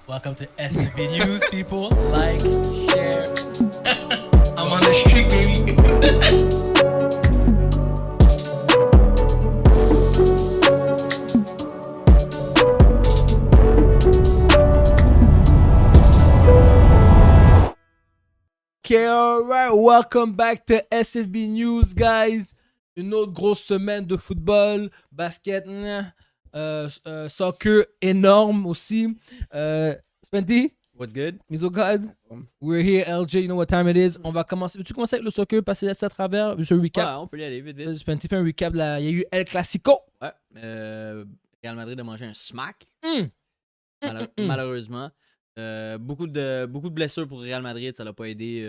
Welcome to SFB News, people. Like, share. I'm on the street, baby. Okay, alright. Welcome back to SFB News, guys. Une autre grosse semaine de football, basket, soccer énorme aussi. Spenty, What's good? Miso God, we're here, LJ, you know what time it is. On va commencer. Veux-tu commencer avec le soccer, passer ça à travers? Je Ouais, recap. on peut y aller vite, vite. Spenty fait un recap. Là. Il y a eu El Clasico. Ouais. Real Madrid a mangé un smack, Mm. malheureusement. Beaucoup de blessures pour Real Madrid, ça l'a pas aidé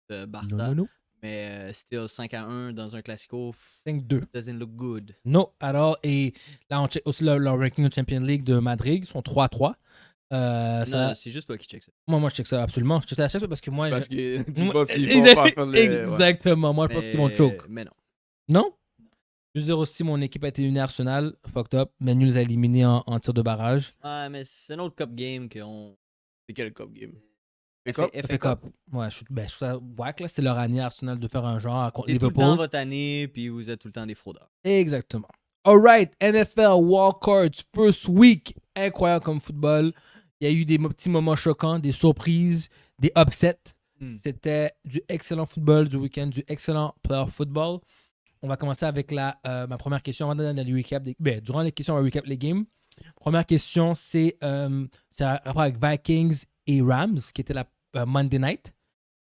contre Barça. Non. Mais still 5-1 dans un Classico, 5-2. doesn't look good. Non, alors, et là, on check aussi leur ranking de Champions League de Madrid. Ils sont 3-3. Non, c'est juste toi qui check ça. Moi, je check ça absolument. Je check ça à chaque fois parce que moi. Parce que tu Moi- penses qu'ils vont pas faire le... Exactement. Moi, je pense qu'ils vont choke. Mais non. Non? Je veux dire aussi, mon équipe a été éliminée Arsenal. Fucked up. Manu les a éliminés en tir de barrage. Ouais, mais c'est un autre Cup game qu'on. C'est quel Cup game? FA Cup. Ouais, je trouve ça whack, là. C'est leur année Arsenal de faire un genre contre C'est tout le temps Liverpool. votre année, puis vous êtes tout le temps des fraudeurs. Exactement. Alright, NFL Wildcards, first week. Incroyable comme football. Il y a eu des petits moments choquants, des surprises, des upsets. C'était du excellent football du week-end, du excellent playoff football. On va commencer avec ma première question avant d'aller dans le recap. Durant les questions, on va recap les games. Première question, c'est un rapport avec Vikings et Rams, qui était la Monday Night.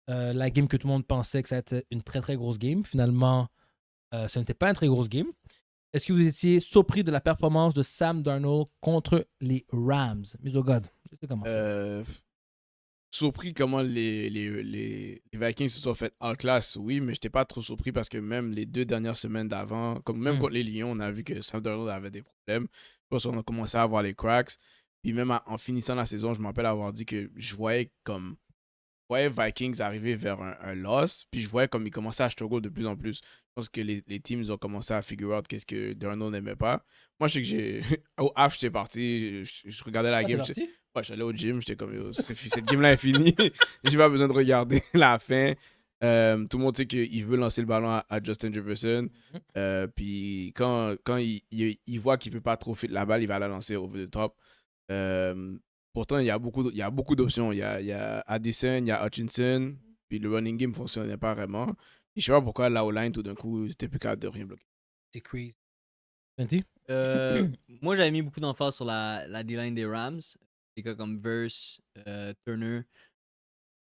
La game que tout le monde pensait que ça allait être une très très grosse game. Finalement, ce n'était pas une très grosse game. Est-ce que vous étiez surpris de la performance de Sam Darnold contre les Rams? Mise au God. Je sais comment ça. Surpris comment les Vikings se sont fait en classe, oui, mais j'étais pas trop surpris parce que même les 2 dernières semaines d'avant, comme même contre les Lions, on a vu que Sam Darnold avait des problèmes. Je pense qu'on a commencé à avoir les cracks. Puis même en finissant la saison, je me rappelle avoir dit que je voyais Vikings arriver vers un loss, puis je voyais comme ils commençaient à struggle de plus en plus. Je pense que les teams ont commencé à figure out qu'est-ce que Darnold n'aimait pas. Moi, je sais que au half, j'étais parti, je regardais la game. Ouais, j'allais au gym, j'étais comme, yo, cette game-là est finie. J'ai pas besoin de regarder la fin. Tout le monde sait qu'il veut lancer le ballon à Justin Jefferson. Puis quand il voit qu'il peut pas trop fit la balle, il va la lancer over the top. Pourtant, il y a beaucoup d'options. Il y a Addison, il y a Hutchinson. Puis le running game ne fonctionnait pas vraiment. Et je sais pas pourquoi la O-line, tout d'un coup, c'était plus capable de rien bloquer. C'est crazy. Fenty? Moi, j'avais mis beaucoup d'emphase sur la D-line des Rams. Des gars comme Verse, Turner,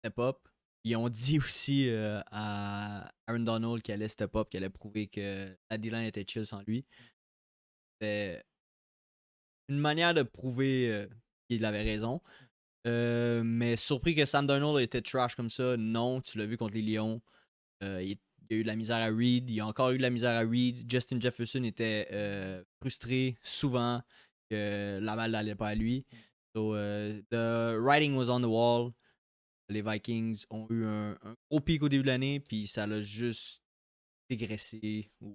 step up. Ils ont dit aussi à Aaron Donald qu'il allait step up, qu'il allait prouver que la D-line était chill sans lui. C'était une manière de prouver qu'il avait raison. Mais surpris que Sam Darnold était trash comme ça, non. Tu l'as vu contre les Lions. Il y a eu de la misère à Reed. Il y a encore eu de la misère à Reed. Justin Jefferson était frustré souvent que la balle n'allait pas à lui. So, the writing was on the wall. Les Vikings ont eu un gros pic au début de l'année, puis ça l'a juste dégraissé ou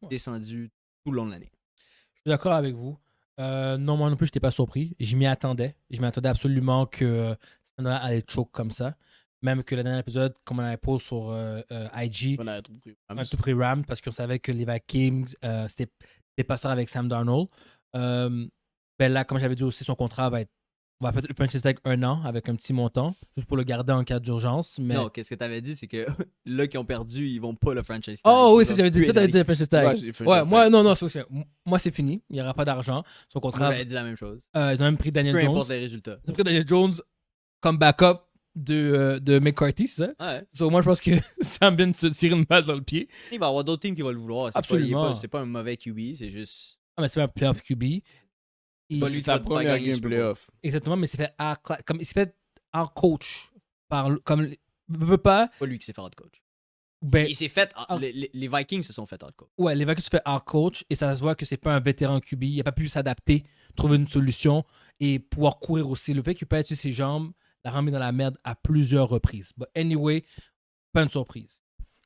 descendu tout le long de l'année. Je suis d'accord avec vous. Non, moi non plus, je n'étais pas surpris. Je m'y attendais. Je m'attendais absolument que ça allait choke comme ça. Même que le dernier épisode, comme on avait posé sur IG, On a tout pris Rams parce qu'on savait que les Vikings, c'était des passeurs avec Sam Darnold. Là, comme j'avais dit aussi, son contrat va être. On va faire le franchise tag 1 an avec un petit montant, juste pour le garder en cas d'urgence. Mais... Non, qu'est-ce que tu avais dit, c'est que là qu'ils ont perdu, ils vont pas le franchise tag. Oh oui, c'est ce que j'avais dit. Peut-être t'avais dit le franchise tag. Ouais, j'ai fait Moi, c'est fini. Il n'y aura pas d'argent. Son contrat. Moi, j'avais dit la même chose. Ils ont même pris Daniel Peu Jones. importe les résultats. Ils ont pris Daniel Jones comme backup de McCarthy, c'est ça? Ouais. So, moi, je pense que Sam vient de se tirer une balle dans le pied. Il va y avoir d'autres teams qui vont le vouloir. Absolument. C'est pas un mauvais QB, c'est juste. Ah, mais c'est pas un playoff QB. C'est sa première game playoff. Exactement, mais il s'est fait out-coach comme veut pas. C'est pas lui qui s'est fait out-coach. Ben, Il s'est fait. Les Vikings se sont fait out-coach. ouais, les Vikings se fait out-coach et ça se voit que c'est pas un vétéran QB. Il n'a pas pu s'adapter, trouver une solution et pouvoir courir aussi. Le fait qu'il peut pas utiliser ses jambes l'a remis dans la merde à plusieurs reprises. But anyway, pas une surprise.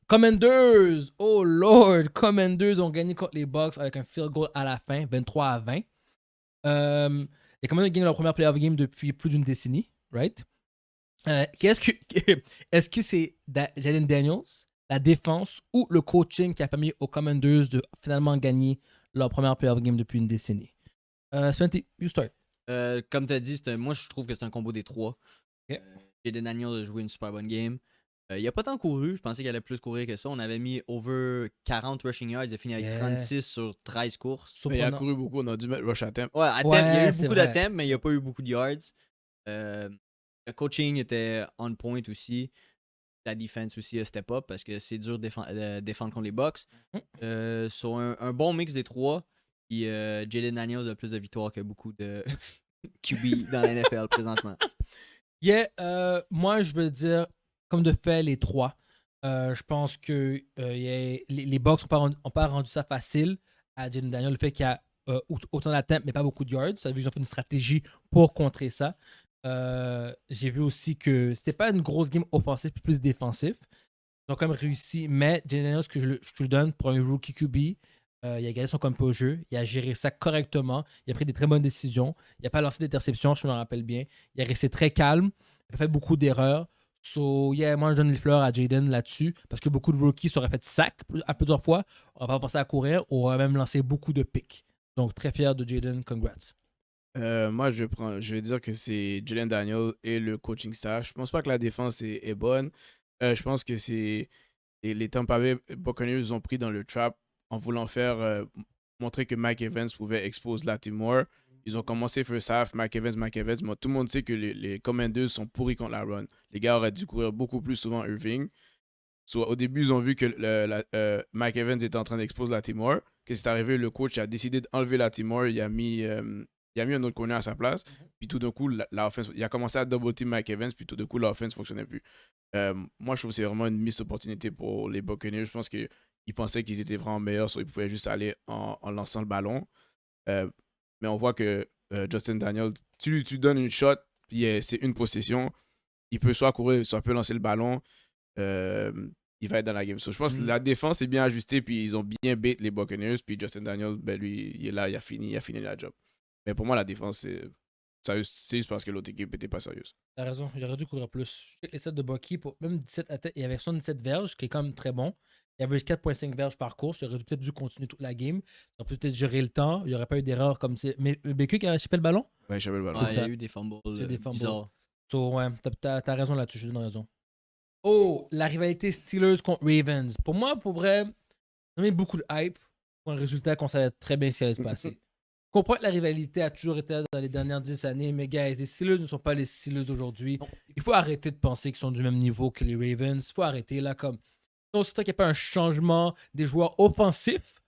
Commanders! Oh Lord! Commanders ont gagné contre les Bucks avec un field goal à la fin, 23-20. Il y a quand même gagné leur première playoff game depuis plus d'une décennie, right? Est-ce que c'est Jalen Daniels, la défense ou le coaching qui a permis aux Commanders de finalement gagner leur première playoff game depuis une décennie? Spenty, you start. Comme tu as dit, moi je trouve que c'est un combo des trois. Ok. Jaden Daniels a joué une super bonne game. Il a pas tant couru, je pensais qu'il allait plus courir que ça. On avait mis over 40 rushing yards, il a fini avec 36 sur 13 courses. Mais il a couru beaucoup, on a dû mettre rush à temp. Ouais, il y a eu c'est beaucoup vrai. d'attempts, mais il n'y a pas eu beaucoup de yards. Le coaching était on point aussi. La defense aussi a step up parce que c'est dur de défendre contre les Bucks. Sur un bon mix des trois. Puis Jalen Daniels a plus de victoires que beaucoup de QB dans la NFL présentement. Yeah, moi je veux dire, comme de fait, les trois. Je pense que les Bucks n'ont pas rendu ça facile à Jalen Daniels. Le fait qu'il y a autant d'attempts, mais pas beaucoup de yards. Ça veut dire qu'ils ont fait une stratégie pour contrer ça. J'ai vu aussi que c'était pas une grosse game offensive, plus défensif. Ils ont quand même réussi, mais Jalen Daniels, que je le donne pour un rookie QB, il a gagné son compo au jeu, il a géré ça correctement, il a pris des très bonnes décisions, il n'a pas lancé d'interception, je me rappelle bien. Il a resté très calme, il a fait beaucoup d'erreurs. So, yeah, moi je donne les fleurs à Jaden là-dessus, parce que beaucoup de rookies seraient fait sac à plusieurs fois, on va pas penser à courir, on va même lancé beaucoup de picks. Donc très fier de Jaden, congrats. Moi, je vais dire que c'est Jalen Daniels et le coaching staff. Je pense pas que la défense est bonne. Je pense que c'est les Tampa Bay Buccaneers ont pris dans le trap en voulant faire montrer que Mike Evans pouvait exposer Latimore. Ils ont commencé first half, Mike Evans. Mais tout le monde sait que les Commanders sont pourris contre la run. Les gars auraient dû courir beaucoup plus souvent Irving. Au début, ils ont vu que Mike Evans était en train d'exposer Latimore. Qu'est-ce qui est arrivé? Le coach a décidé d'enlever Latimore. Il a mis un autre corner à sa place. Puis tout d'un coup, l'offense, il a commencé à double team Mike Evans. Puis tout d'un coup, l'offense ne fonctionnait plus. Moi, je trouve que c'est vraiment une missed opportunité pour les Buccaneers. Je pense qu'ils pensaient qu'ils étaient vraiment meilleurs. Ils pouvaient juste aller en lançant le ballon. Mais on voit que Justin Daniels, tu donnes une shot. Puis c'est une possession. Il peut soit courir, soit peut lancer le ballon. Il va être dans la game. So, je pense que la défense est bien ajustée. Puis ils ont bien bait les Buccaneers. Puis Justin Daniels, ben, lui, il est là. Il a fini la job. Mais pour moi, la défense, c'est juste parce que l'autre équipe n'était pas sérieuse. T'as raison, il aurait dû courir plus. Je check les sets de Bucky pour même 17 attaques. Il y avait 77 verges, qui est quand même très bon. Il y avait 4,5 verges par course. Il aurait peut-être dû continuer toute la game. Il aurait peut-être géré le temps. Il n'y aurait pas eu d'erreur comme c'est. Mais BQ qui a chipé le ballon? Ouais, je savais le ballon. Ouais, C'est il y ça. a eu des fumbles. Des fumbles. Bizarres. So, ouais, t'as raison là-dessus. Je te donne raison. Oh, la rivalité Steelers contre Ravens. Pour moi, pour vrai, on a mis beaucoup de hype pour un résultat qu'on savait très bien ce qui allait se passer. Je comprends que la rivalité a toujours été dans les dernières 10 années, mais guys, les Steelers ne sont pas les Steelers d'aujourd'hui. Il faut arrêter de penser qu'ils sont du même niveau que les Ravens. Il faut arrêter là comme. Non, c'est toi qu'il n'y a pas un changement des joueurs offensifs.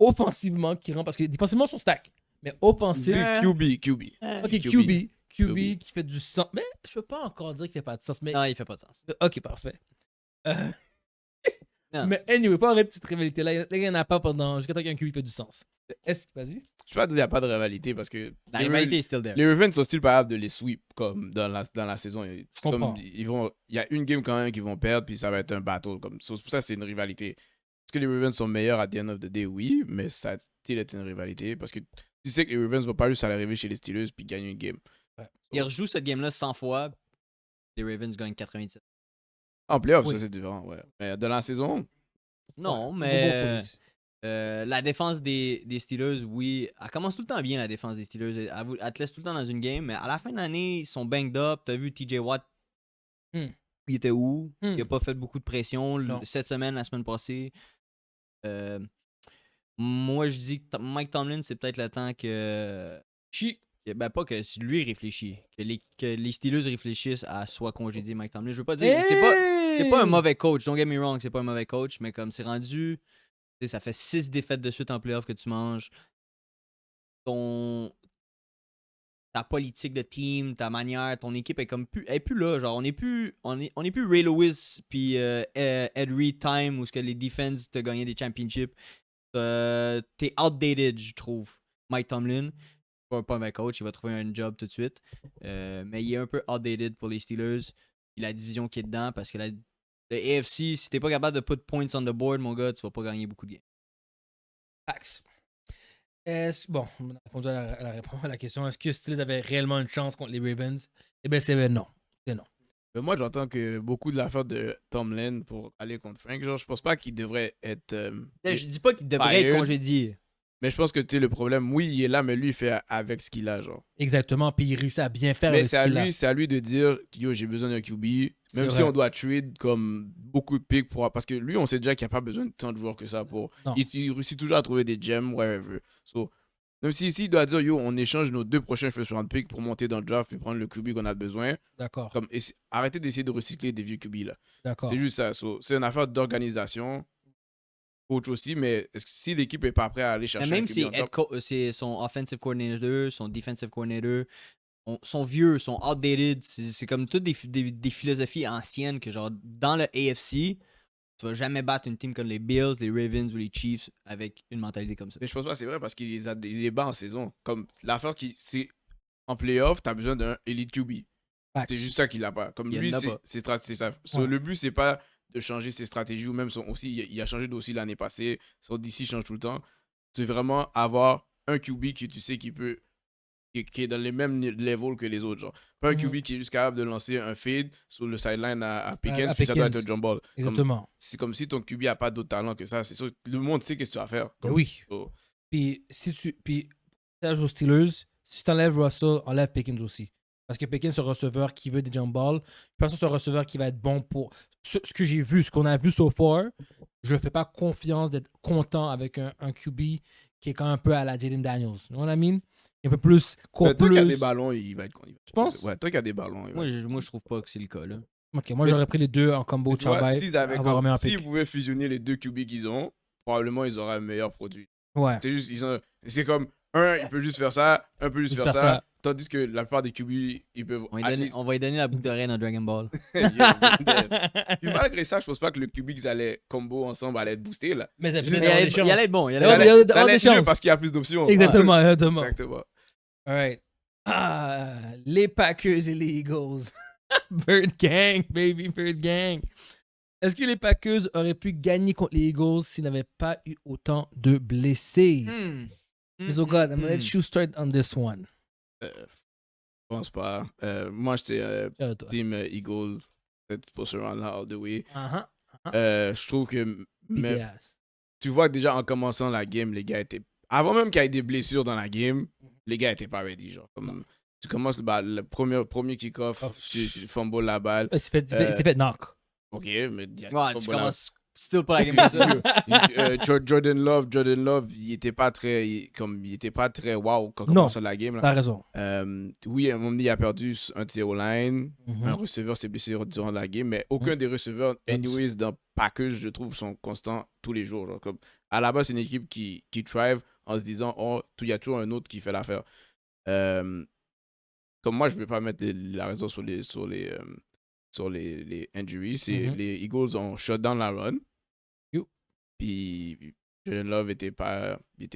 Offensivement qui rend. Parce que défensivement, ils sont stack. Mais offensif. QB. Ok, QB qui fait du sens. Mais je peux pas encore dire qu'il fait pas de sens. Mais... Non, il fait pas de sens. Ok, parfait. Non. Mais anyway, pas en petite rivalité. Là, il n'y en a pas pendant. Jusqu'à temps qu'il y a un QB qui fait du sens. Vas-y. Je peux pas dire qu'il n'y a pas de rivalité parce que La rivalité est still there. les Ravens sont still pas capables de les sweep comme dans la saison. Je comprends. Il y a une game quand même qu'ils vont perdre, puis ça va être un battle. C'est pour ça que c'est une rivalité. Est-ce que les Ravens sont meilleurs à the end of the day? Oui, mais ça a still été une rivalité parce que tu sais que les Ravens vont pas juste aller arriver chez les Steelers puis gagner une game. Ouais. Ils rejouent cette game-là 100 fois. Les Ravens gagnent 97. En playoff, Oui. ça c'est différent. Ouais. Mais dans la saison, Non, Ouais, mais bon, la défense des Steelers, oui, elle commence tout le temps bien, la défense des Steelers. Elle te laisse tout le temps dans une game, mais à la fin de l'année, ils sont banged up. T'as vu TJ Watt, Hmm. il était où? Hmm. Il a pas fait beaucoup de pression Non. cette semaine, la semaine passée. Moi, je dis que Mike Tomlin, c'est peut-être le temps que... Ben, pas que lui réfléchit, que les Steelers réfléchissent à soit congédier Mike Tomlin. Je veux pas dire, c'est pas un mauvais coach, don't get me wrong, c'est pas un mauvais coach, mais comme c'est rendu, tu sais, ça fait 6 défaites de suite en playoff que tu manges. Ta politique de team, ta manière, ton équipe est comme est plus là, genre on est plus Ray Lewis puis Ed Reed time où ce que les defense te gagnaient des championships. T'es outdated, je trouve. Mike Tomlin, pas un mauvais coach, il va trouver un job tout de suite. Mais il est un peu outdated pour les Steelers. Il a la division qui est dedans parce que le AFC, si t'es pas capable de put points on the board, mon gars, tu vas pas gagner beaucoup de games. Fax. Bon, on a répondu à la question. Est-ce que Steelers avait réellement une chance contre les Ravens? Eh bien, c'est non. C'est non. Mais moi, j'entends que beaucoup de l'affaire de Tomlin pour aller contre Frank, genre, je pense pas qu'il devrait être. Je dis pas qu'il devrait être fired. congédié. Mais je pense que, tu sais, le problème, oui, il est là, mais lui, il fait avec ce qu'il a, genre. Exactement. Puis il réussit à bien faire Mais avec ce qu'il a. c'est à lui de dire, yo, j'ai besoin d'un QB. C'est Même si vrai. on doit trade comme beaucoup de picks pour. Parce que lui, on sait déjà qu'il n'y a pas besoin de tant de joueurs que ça pour. Non. Il réussit toujours à trouver des gems, wherever. So, même si ici, il doit dire, yo, on échange nos 2 prochains first round picks pour monter dans le draft et prendre le QB qu'on a besoin. D'accord. Comme, arrêtez d'essayer de recycler des vieux QB, là. D'accord. C'est juste ça. So, c'est une affaire d'organisation. Coach aussi, mais si l'équipe n'est pas prête à aller chercher Même un si QB en top, c'est son offensive coordinator, son defensive coordinator, sont vieux, sont outdated. C'est comme toutes des philosophies anciennes que, genre, dans le AFC, tu vas jamais battre une team comme les Bills, les Ravens ou les Chiefs avec une mentalité comme ça. mais je pense pas que c'est vrai parce qu'il les bat en saison. Comme l'affaire c'est en playoff, tu as besoin d'un elite QB. Facts. C'est juste ça qu'il a pas. Comme Il lui, en a pas. c'est ça. So, Ouais. le but, c'est pas de changer ses stratégies ou même aussi, il a changé d'aussi l'année passée. Son DC change tout le temps. C'est vraiment avoir un QB que tu sais qui est dans les mêmes levels que les autres. Genre. Pas un Mhm. QB qui est juste capable de lancer un fade sur le sideline à Pickens, À puis ça doit être Pickens. un jump ball. Exactement. C'est comme si ton QB a pas d'autre talent que ça. C'est sûr, le monde sait qu'est-ce que tu vas faire. Comme, Oui. so, Puis, puis aux Steelers, si tu enlèves Russell, enlève Pickens aussi. Parce que Pickens, c'est un receveur qui veut des jump balls. Je pense que c'est un receveur qui va être bon pour ce que j'ai vu, ce qu'on a vu so far. Je ne fais pas confiance d'être content avec un QB qui est quand même un peu à la Jaden Daniels. You know what I mean? Un peu plus. tant qu'il y a plus... des ballons, il va être. Tu penses? Ouais, tant qu'il y a des ballons. Moi, je trouve pas que c'est le cas, là. Ok, moi j'aurais pris les deux en combo Tu vois, Charbay. s'ils avaient avoir un meilleur s'ils pick. pouvaient fusionner les 2 QB qu'ils ont, probablement ils auraient un meilleur produit. Ouais. C'est juste, c'est comme un, il peut juste faire ça, un peut juste faire ça, tandis que la plupart des QB, ils peuvent. On va lui donner la boucle d'oreille dans Dragon Ball. Puis malgré ça, je pense pas que le QB qu'ils allaient combo ensemble allait être boosté là. Mais ça Il peut Il avoir allait des chances. être bon. Il Ouais, allait il y a ça allait des être mieux chances. parce qu'il y a plus d'options. Exactement, exactement. Exactement. Alright. Les Packers et les Eagles. Bird Gang, baby, Bird Gang. Est-ce que les Packers auraient pu gagner contre les Eagles s'ils n'avaient pas eu autant de blessés? Mr. God, I'm gonna let you start on this one. Je pense pas. Moi, j'étais Ciao, toi. Team Eagle, peut-être pour ce round-là, all the way. Uh-huh. Je trouve que Beat their ass. tu vois que déjà en commençant la game, les gars étaient. Avant même qu'il y ait des blessures dans la game, les gars étaient pas ready. Genre, comme, tu commences le premier kick-off, Oh. tu fumbles la balle. Il s'est fait knock. Ok, mais Ouais, fumble tu la- commences still pas la game comme ça. Jordan Love, il était pas très, il était pas très wow quand on Non. commençait la game. Là. T'as raison. Oui, à un moment donné, il a perdu un de ses O-line. Mhm. Un receveur s'est blessé durant la game, mais aucun des receveurs, anyways, dans Packers, je trouve, sont constants tous les jours. Genre, comme, à la base, c'est une équipe qui thrive en se disant, oh, il y a toujours un autre qui fait l'affaire. Comme moi, je ne peux pas mettre la raison sur les injuries. C'est Mhm. les Eagles ont shut down la run. You. Puis Jordan Love n'était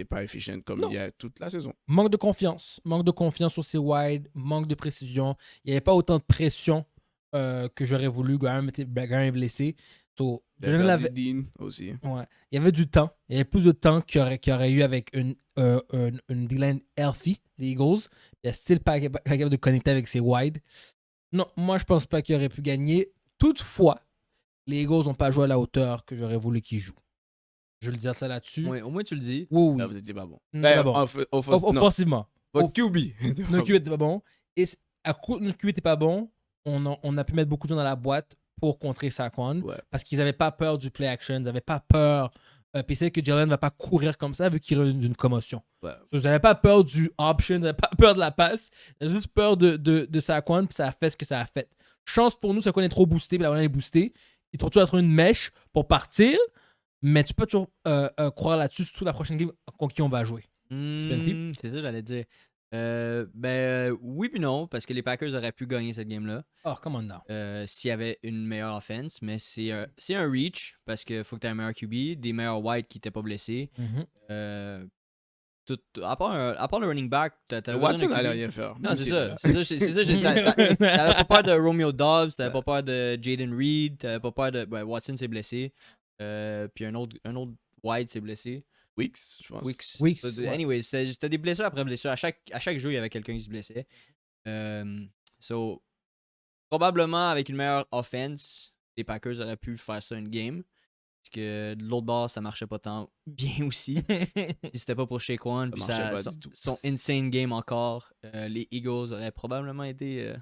pas efficient comme Non. il y a toute la saison. Manque de confiance. Manque de confiance sur ses wide. Manque de précision. Il n'y avait pas autant de pression que j'aurais voulu. Graham est blessé. So, Il a Jordan perdu Love- Dean aussi. Ouais. Il y avait du temps. Il y avait plus de temps qu'il y aurait eu avec une D-line healthy des Eagles. Il a still pas capable de connecter avec ses wide. Non, moi, je pense pas qu'il aurait pu gagner. Toutefois, les Eagles n'ont pas joué à la hauteur que j'aurais voulu qu'ils jouent. Je vais le dire ça là-dessus. Ouais, au moins, tu le dis. Oui, oui. Là, vous étiez pas bon. Non, Ben, pas bon. non, Offensivement. votre QB. Notre QB n'était pas bon. Et à cause que notre QB n'était pas bon, on a pu mettre beaucoup de gens dans la boîte pour contrer Saquon. Ouais. Parce qu'ils n'avaient pas peur du play action. Ils n'avaient pas peur. Puis c'est que Jalen ne va pas courir comme ça vu qu'il revient d'une commotion. Ouais. So, ils n'avaient pas peur du option. Ils n'avaient pas peur de la passe. Ils avaient juste peur de Saquon. Puis ça a fait ce que ça a fait. Chance pour nous, Saquon est trop boosté. Puis la est boostée. Il trouve toujours être une mèche pour partir. Mais tu peux toujours croire là-dessus, surtout la prochaine game contre qui on va jouer. Spenty? C'est ça, j'allais dire. Oui puis non, parce que les Packers auraient pu gagner cette game-là Oh, come on now. s'il y avait une meilleure offense, mais c'est un reach parce qu'il faut que tu aies un meilleur QB, des meilleurs wide qui n'étaient pas blessés. Mhm. À part le running back, t'as Watson besoin d'un n'allait QB. rien faire. Non, Lui, c'est là. ça. T'avais pas peur de Romeo Dobbs, t'avais pas peur de Jaden Reed, t'avais pas peur de. Watson s'est blessé. Puis un autre wide s'est blessé. Weeks, je pense. Weeks, So, ouais. anyway, c'était des blessures après blessures. À chaque jeu, il y avait quelqu'un qui se blessait. So, probablement, avec une meilleure offense, les Packers auraient pu faire ça une game. Parce que de l'autre bord, ça marchait pas tant bien aussi. Si c'était pas pour Shaquan, Ça puis marchait pas du tout. son insane game encore, les Eagles auraient probablement été.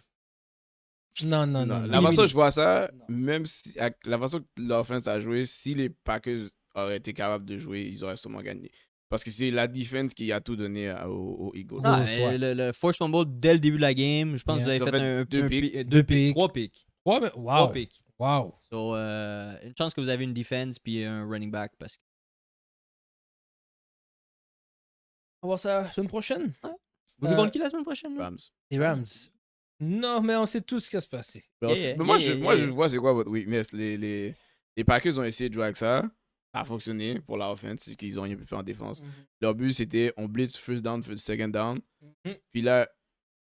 Non. La façon que je vois ça, Non. même si la façon que l'offense a joué, si les Packers auraient été capables de jouer, ils auraient sûrement gagné. Parce que c'est la defense qui a tout donné aux Eagles. Ah, Non, ouais. le force fumble dès le début de la game, je pense que vous Yeah. avez Ils ont fait fait deux picks. Deux picks. 3 picks. Ouais, mais 3 wow. picks. Wow. So, une chance que vous avez une defense puis un running back parce que. On va voir ça la semaine prochaine. Vous jouez contre qui la semaine prochaine? Là? Rams. Les Rams. Non, mais on sait tous ce qui va se passer. Mais moi, je vois c'est quoi votre weakness. Les Packers ont essayé de jouer avec ça. Ça a fonctionné pour la offense. C'est qu'ils ont rien pu faire en défense. Leur but, c'était on blitz first down, second down. Puis là,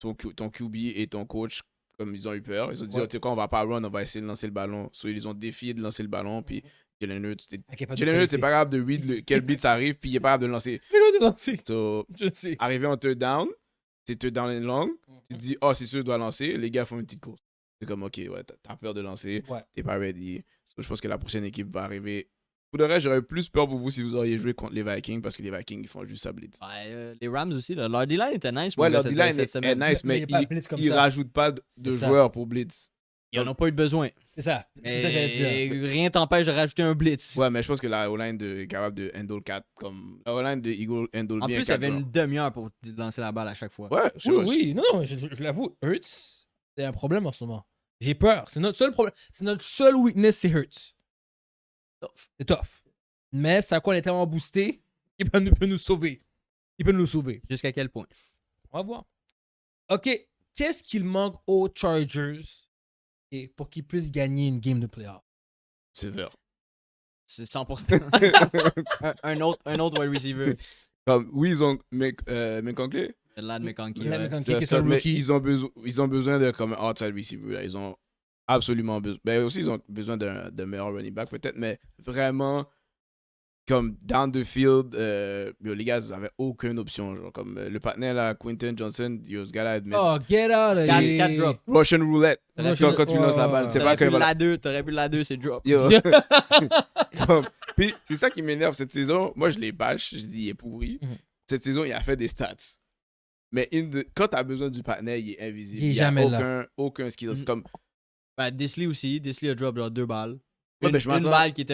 ton QB et ton coach, comme ils ont eu peur, ils ont dit, Ouais. tu sais quoi, on va pas run, on va essayer de lancer le ballon. So, ils ont défié de lancer le ballon. Puis Jalen Hurts, c'est pas grave de read quel blitz arrive, puis il est pas grave de le lancer. de lancer. So, Je sais. arrivé en third down, c'est third down and long. Tu te dis, oh, c'est sûr, je dois lancer. Les gars font une petite course. C'est comme, ok, ouais, t'as peur de lancer. Ouais. T'es pas ready. So, je pense que la prochaine équipe va arriver. Pour le reste, j'aurais plus peur pour vous si vous auriez joué contre les Vikings parce que les Vikings, ils font juste ça blitz. Ouais, les Rams aussi, là, leur D-line était nice. Ouais, moi, leur D-line cette est semaine. nice, Mais mais il y a pas de blitz comme ils ça. rajoutent pas de C'est ça. joueurs pour blitz. Ils en ont pas eu de besoin. C'est ça. C'est ça que j'allais dire. Rien t'empêche de rajouter un blitz. Ouais, mais je pense que la O-line est capable de handle 4. Comme la O-line de Eagle handle En bien plus, il y 4 avait joueurs. une demi-heure pour lancer la balle à chaque fois. Ouais, Oui. Non, je l'avoue. Hurts, c'est un problème en ce moment. J'ai peur. C'est notre seul problème. C'est notre seul weakness, c'est Hurts. C'est tough. Mais ça quoi, on est tellement boosté qu'il peut nous sauver. Il peut nous sauver. Jusqu'à quel point? On va voir. OK. Qu'est-ce qu'il manque aux Chargers pour qu'ils puissent gagner une game de playoff? C'est vrai. C'est 100%. un autre wide receiver. Comme, oui, ils ont McConkley. Lad McConkey. Lad ouais. McConkey. C'est un qui est un stud, mais rookie. ils ont besoin de comme un outside receiver. Là. Ils ont absolument besoin. Ben aussi, ils ont besoin d'un meilleur running back peut-être, mais vraiment, comme down the field, les gars, ils n'avaient aucune option. Genre, comme le partenaire là, Quentin Johnson, ce gars-là, Oh, get out of 4 here. drop. Russian roulette. Russian- Quand tu lances la balle, c'est pas T'aurais que. pu la 2, c'est drop. Yo. Comme, puis c'est ça qui m'énerve cette saison. Moi, je les bâche. Je dis, il est pourri. Mhm. Cette saison, il a fait des stats. Mais quand tu as besoin du partenaire, il est invisible. Il est Il n'y a jamais là. aucun skill. C'est Mhm. comme, Ben, Disley aussi. Disley a drop genre 2 balles. Ouais, Une, ben, je une m'attends- balle qui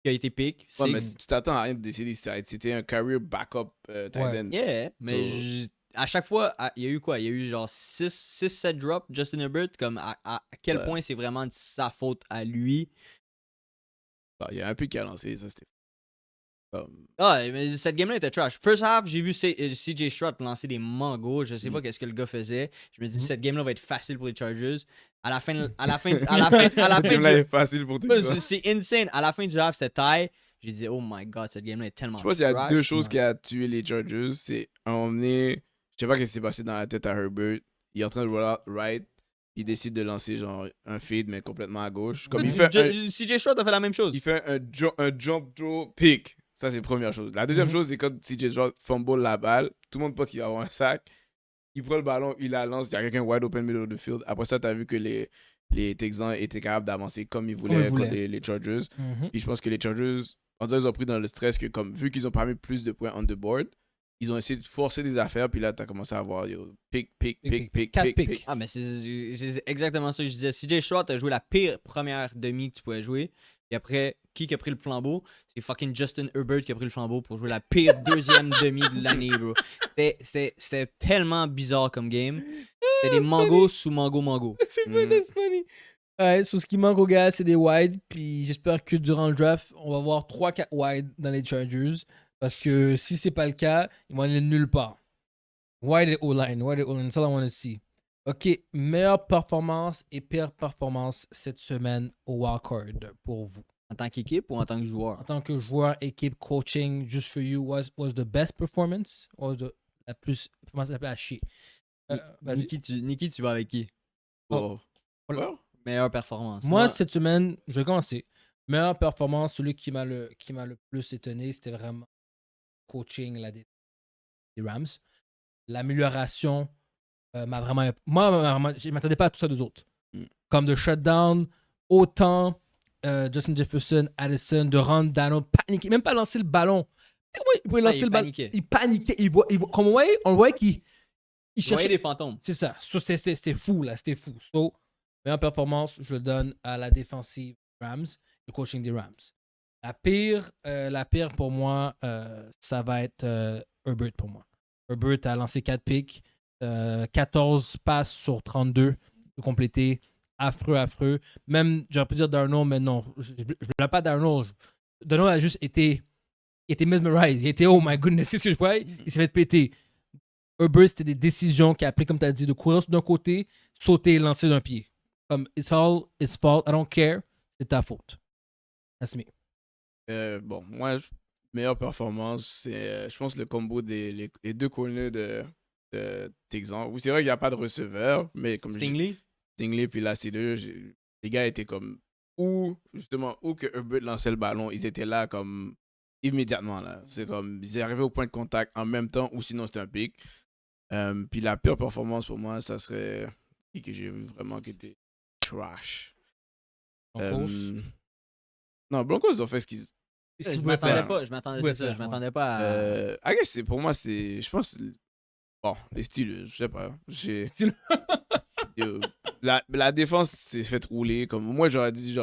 a été pick. ouais, mais Six. tu t'attends à rien de décider. C'était un career backup tight Ouais. end. Yeah, mais So- à chaque fois, il y a eu quoi? Il y a eu genre 6-7 drops, Justin Herbert. Comme à quel Ouais. point c'est vraiment de sa faute à lui. Ah, il y a un peu qui a lancé. Ça, c'était. Comme, Ah, mais cette game-là était trash. First half, j'ai vu CJ Stroud lancer des mangos. Je sais pas qu'est-ce que le gars faisait. Je me dis, cette game-là va être facile pour les Chargers. À la fin cette game-là du... est facile pour tout Ouais, ça. c'est insane. À la fin du half, c'est taille. J'ai dit, oh my god, cette game-là est tellement Je pense qu'il y a trash. deux choses qui a tué les Chargers. C'est un moment donné, je sais pas ce qui s'est passé dans la tête à Herbert. Il est en train de roll out right. Il décide de lancer genre un fade, mais complètement à gauche. Comme il fait CJ Stroud a fait la même chose. il fait un jump throw pick. Ça, c'est la première chose. La deuxième chose, c'est quand CJ Stroud fumble la balle. Tout le monde pense qu'il va avoir un sac. Il prend le ballon, il la lance. Il y a quelqu'un wide open middle of the field. Après ça, tu as vu que les Texans étaient capables d'avancer comme ils voulaient contre les Chargers. Mhm. Puis je pense que les Chargers, on dirait qu'ils ont pris dans le stress que, comme vu qu'ils ont pas mis plus de points on the board, ils ont essayé de forcer des affaires. Puis là, tu as commencé à avoir pick. Quatre picks. Ah, mais c'est exactement ça que je disais. CJ Stroud a joué la pire première demi que tu pouvais jouer. Et après, qui a pris le flambeau? C'est fucking Justin Herbert qui a pris le flambeau pour jouer la pire deuxième demi de l'année, bro. C'était tellement bizarre comme game. C'était des mangos sous mango. C'est funny. Ouais, sur ce qui manque aux gars, c'est des wide. Puis j'espère que durant le draft, on va voir 3-4 wide dans les Chargers. Parce que si c'est pas le cas, ils vont aller nulle part. Wide et O-line. That's all I want to see. OK, meilleure performance et pire performance cette semaine au wildcard pour vous. En tant qu'équipe ou en tant que joueur? En tant que joueur, équipe, coaching, just for you, was the best performance? La performance la plus à chier? Vas-y. Niki, tu vas avec qui? Oh. Meilleure performance. Moi, cette semaine, je vais commencer. Meilleure performance, celui qui m'a le plus étonné, c'était vraiment coaching des Rams. L'amélioration m'a vraiment... Moi, je ne m'attendais pas à tout ça d'eux autres. Comme de shutdown, autant Justin Jefferson, Addison, de rendre Dano paniquer, même pas lancer le ballon. Tu sais comment il pouvait lancer le ballon? Il paniquait. Comme on le voyait qu'il cherchait des fantômes. C'est ça. So, c'était fou, là. C'était fou. So, meilleure performance, je le donne à la défensive Rams, le coaching des Rams. La pire pour moi, ça va être Herbert pour moi. Herbert a lancé 4 picks, 14 passes sur 32 de compléter. Affreux. Même, j'aurais pu dire Darnold, mais non. Je ne voulais pas Darnold. Darnold a juste été mesmerized. Il était, oh my goodness, c'est ce que je voyais. Il s'est fait péter. Herbert, c'était des décisions qu'il a pris, comme tu as dit, de courir d'un côté, sauter et lancer d'un pied. Comme, it's all his fault. I don't care. C'est ta faute. That's me. Bon, moi, meilleure performance, c'est, je pense, le combo des les deux corners de Texans. Oui, c'est vrai qu'il n'y a pas de receveur, mais comme Stingley, puis là, c'est deux. Les gars étaient comme. Où que Herbert lançait le ballon, ils étaient là comme. Immédiatement, là. C'est comme. Ils arrivaient au point de contact en même temps, ou sinon c'était un pic. Puis la pire performance pour moi, ça serait. Qui que j'ai vu vraiment qui était trash. Non, Broncos ont fait ce qu'ils. Je m'attendais pas à. I guess pour moi, c'est. Je pense. Bon, les Steelers, je sais pas. La défense s'est fait rouler. Comme moi, j'aurais dit,